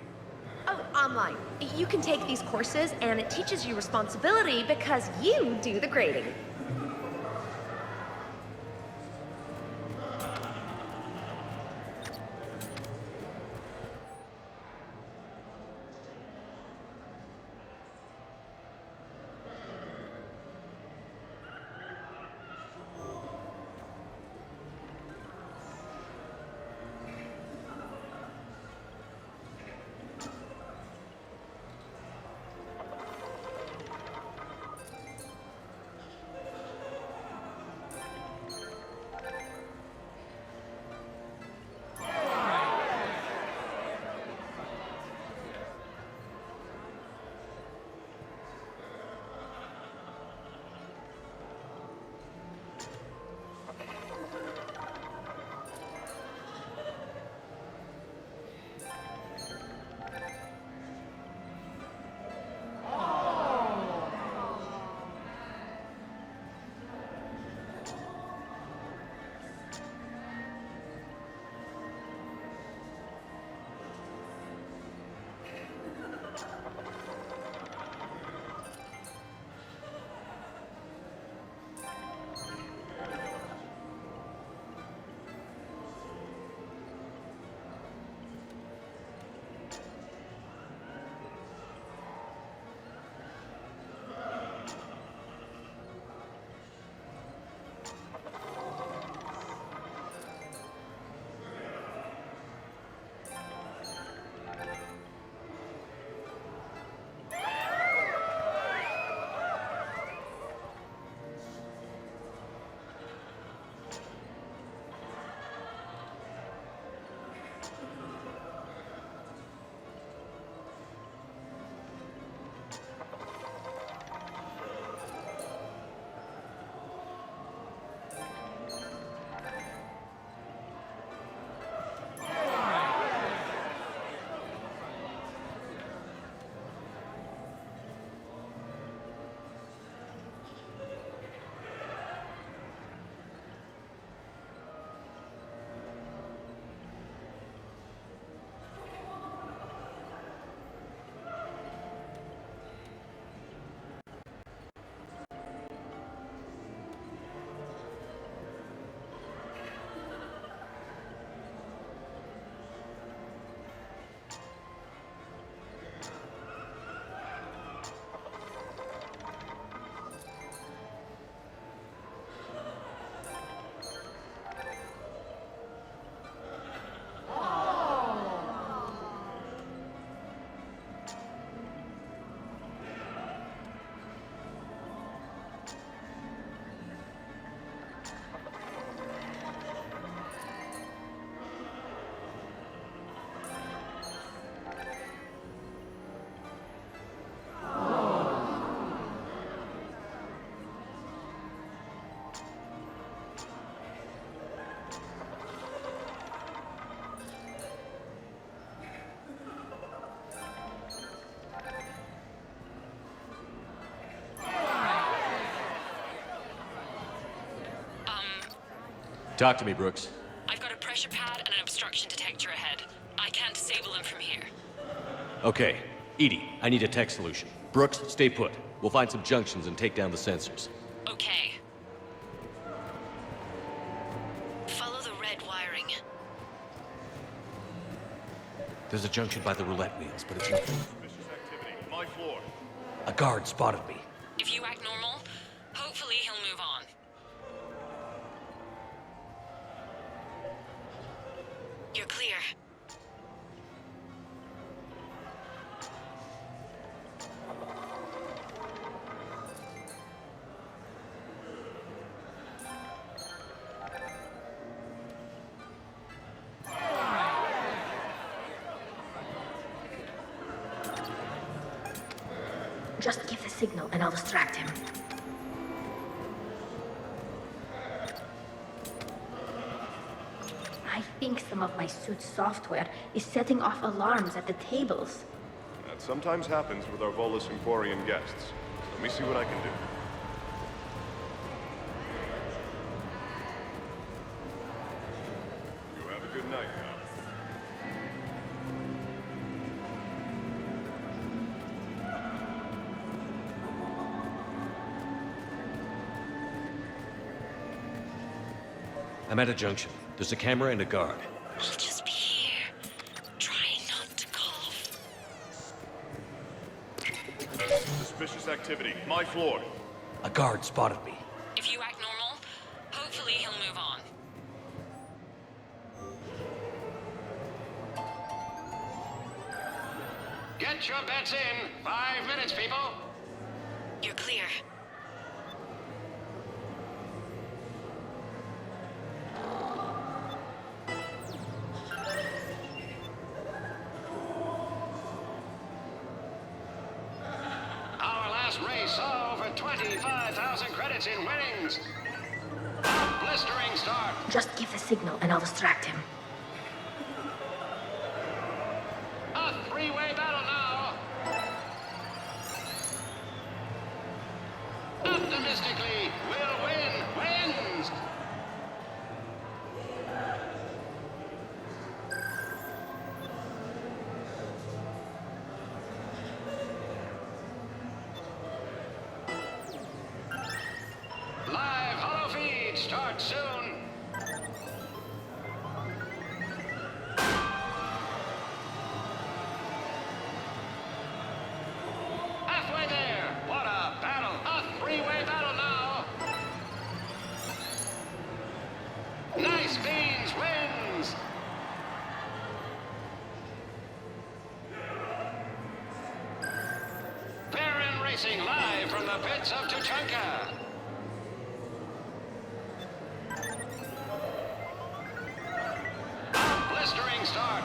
Oh, online. You can take these courses, and it teaches you responsibility because you do the grading. Talk to me, Brooks. I've got a pressure pad and an obstruction detector ahead. I can't disable them from here. Okay. Edie, I need a tech solution. Brooks, stay put. We'll find some junctions and take down the sensors. Okay. Follow the red wiring. There's a junction by the roulette wheels, but it's not... Suspicious activity. My floor. A guard spotted me. If you act normal, hopefully he'll move on. You're clear. Just give the signal and I'll distract him. I think some of my suit's software is setting off alarms at the tables. That sometimes happens with our Volus Emporian guests. Let me see what I can do. You have a good night now. I'm at a junction. There's a camera and a guard. I'll just be here. Try not to cough. Suspicious activity. My floor. A guard spotted me. If you act normal, hopefully he'll move on. Get your bets in. 5 minutes, people. You're clear. Our last race saw over 25,000 credits in winnings. A blistering start. Just give the signal and I'll distract him. A three-way battle now. Optimistically, will win. Wins. Live hollow feed starts soon. Halfway there. What a battle. A three-way battle now. Nice Beans wins. Baron Racing live from the pits of Tuchanka. Blistering start.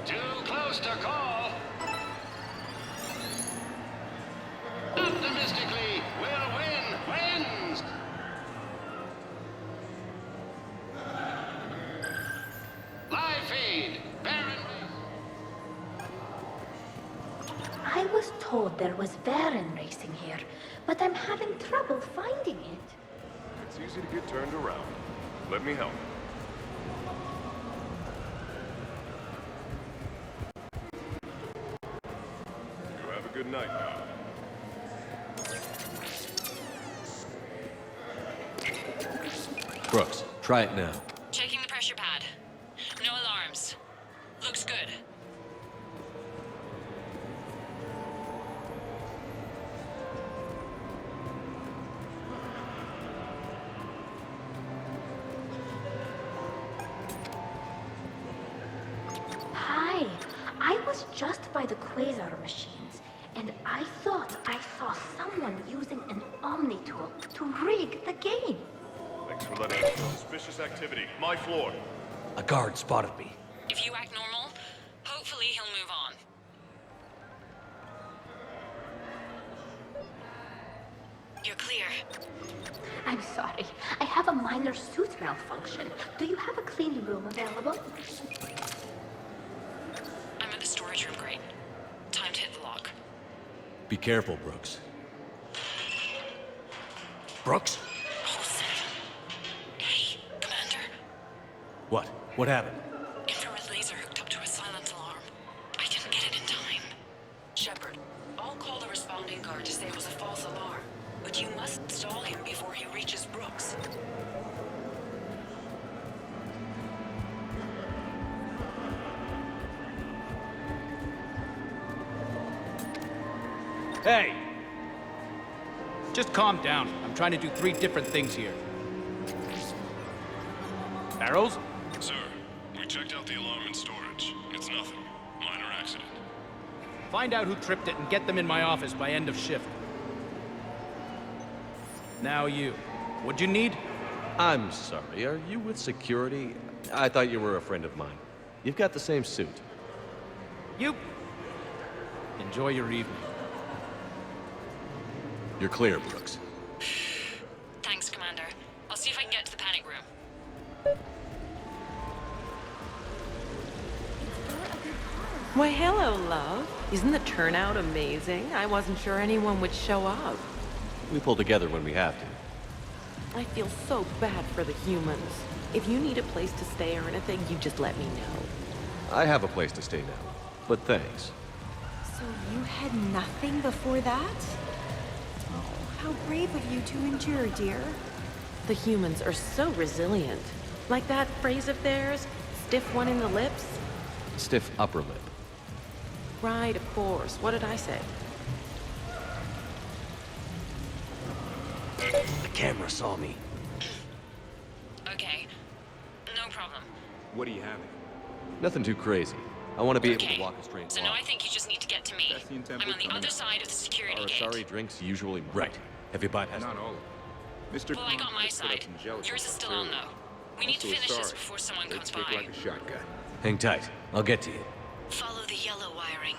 Too close to call. Optimistically, will win. Wins. Live feed. Baron. I was told there was Baron racing here, but I'm having trouble finding it. It's easy to get turned around. Let me help. You have a good night now. Brooks, try it now. Checking the pressure pad. No alarms. Looks good. Hi, I was just by the quasar machines, and I thought I saw someone using an Omni tool to rig the game. Thanks for letting us know. Suspicious activity. My floor. A guard spotted me. If you act normal, hopefully he'll move on. You're clear. I'm sorry, I have a minor suit malfunction. Do you have a clean room available? I'm in the storage room, great. Time to hit the lock. Be careful, Brooks. Brooks? Hey, Commander. What? What happened? Infrared laser hooked up to a silent alarm. I didn't get it in time. Shepard, I'll call the responding guard to say it was a false alarm. But you must stall him before he reaches Brooks. Hey! Just calm down. I'm trying to do 3 different things here. Barrows? Sir, we checked out the alarm in storage. It's nothing. Minor accident. Find out who tripped it and get them in my office by end of shift. Now you. What'd you need? I'm sorry, are you with security? I thought you were a friend of mine. You've got the same suit. You... Enjoy your evening. You're clear, Brooks. Thanks, Commander. I'll see if I can get to the panic room. Why, hello, love. Isn't the turnout amazing? I wasn't sure anyone would show up. We pull together when we have to. I feel so bad for the humans. If you need a place to stay or anything, you just let me know. I have a place to stay now, but thanks. So you had nothing before that? Oh, how brave of you to endure, dear. The humans are so resilient. Like that phrase of theirs, stiff one in the lips. Stiff upper lip. Right, of course. What did I say? The camera saw me. Okay. No problem. What are you having? Nothing too crazy. I want to be able to walk a straight So line. now I think you just need to get to me. I'm on the other side of the security gate. Sorry, drinks usually right. Have you bypassed? Not all of them. Mr. Well, I got my side. Yours is still on, though. We need to finish this before someone comes by. Like a shotgun. Hang tight. I'll get to you. Follow the yellow wiring.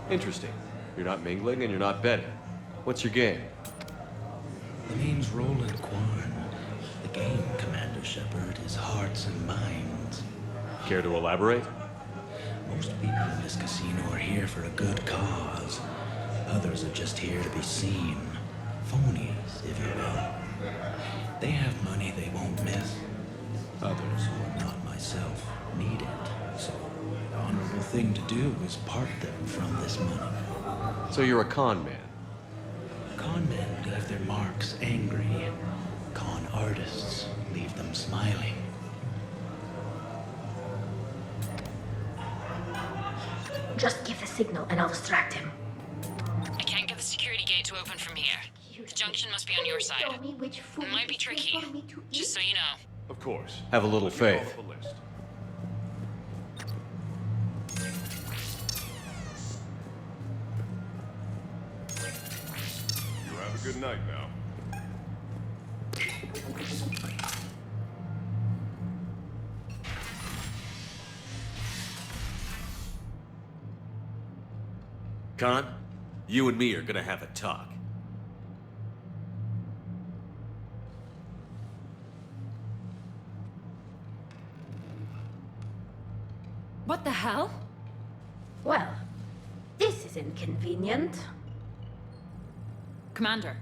Interesting. You're not mingling and you're not betting. What's your game? The name's Roland Kwan. The game, Commander Shepard, is hearts and minds. Care to elaborate? Most people in this casino are here for a good cause. Others are just here to be seen. Phonies, if you will. They have money they won't miss. Others, who are not myself, need it. So, the honorable thing to do is part them from this money. So you're a con man? Con men leave their marks angry. Con artists leave them smiling. Just give the signal and I'll distract him. I can't get the security gate to open from here. The junction must be on your side. It might be tricky, just so you know. Of course. Have a little Let me call faith. up a list. You have a good night now. Con, you and me are gonna have a talk. What the hell? Well, this is inconvenient. Commander,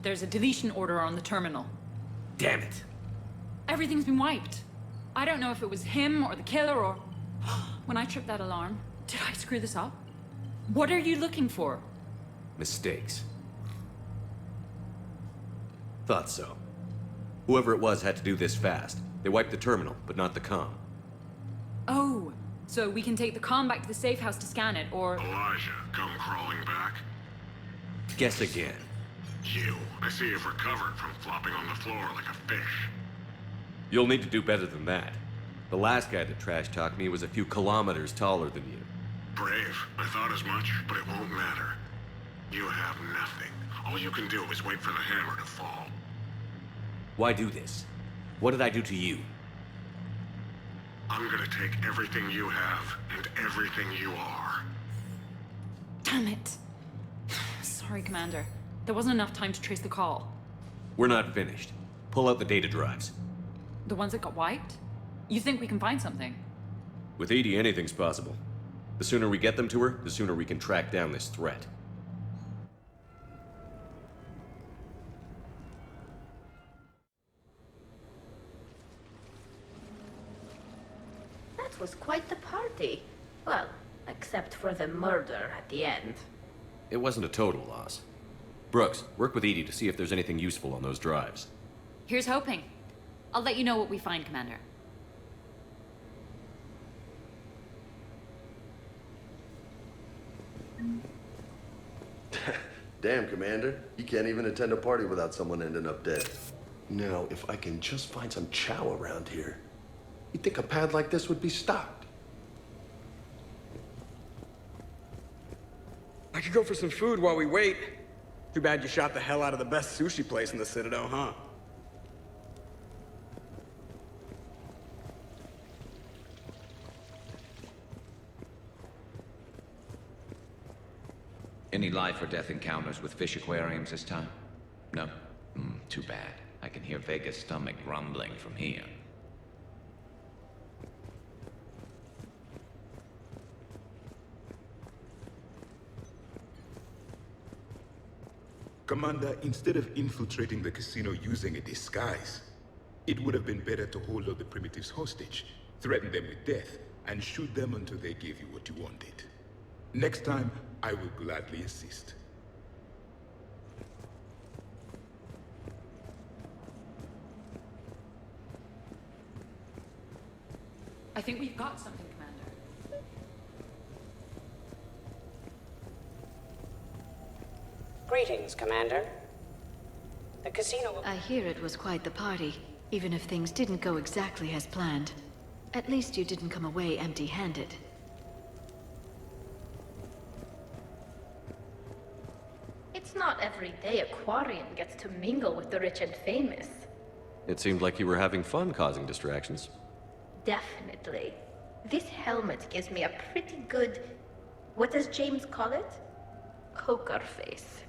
there's a deletion order on the terminal. Damn it. Everything's been wiped. I don't know if it was him or the killer or... When I tripped that alarm, did I screw this up? What are you looking for? Mistakes. Thought so. Whoever it was had to do this fast. They wiped the terminal, but not the comm. Oh, so we can take the comm back to the safe house to scan it, or... Elijah, come crawling back. Guess again. You. I see you've recovered from flopping on the floor like a fish. You'll need to do better than that. The last guy that trash-talked me was a few kilometers taller than you. Brave. I thought as much, but it won't matter. You have nothing. All you can do is wait for the hammer to fall. Why do this? What did I do to you? I'm gonna take everything you have and everything you are. Damn it. Sorry, Commander. There wasn't enough time to trace the call. We're not finished. Pull out the data drives. The ones that got wiped? You think we can find something? With Edie, anything's possible. The sooner we get them to her, the sooner we can track down this threat. That was quite the party. Well, except for the murder at the end. It wasn't a total loss. Brooks, work with Edie to see if there's anything useful on those drives. Here's hoping. I'll let you know what we find, Commander. Damn, Commander. You can't even attend a party without someone ending up dead. Now, if I can just find some chow around here, you'd think a pad like this would be stocked. I could go for some food while we wait. Too bad you shot the hell out of the best sushi place in the Citadel, huh? Any life or death encounters with fish aquariums this time? No? Too bad. I can hear Vega's stomach rumbling from here. Commander, instead of infiltrating the casino using a disguise, it would have been better to hold all the primitives hostage, threaten them with death, and shoot them until they gave you what you wanted. Next time, I will gladly assist. I think we've got something, Commander. Greetings, Commander. The casino... I hear it was quite the party, even if things didn't go exactly as planned. At least you didn't come away empty-handed. It's not every day a Quarian gets to mingle with the rich and famous. It seemed like you were having fun causing distractions. Definitely. This helmet gives me a pretty good... What does James call it? Poker face.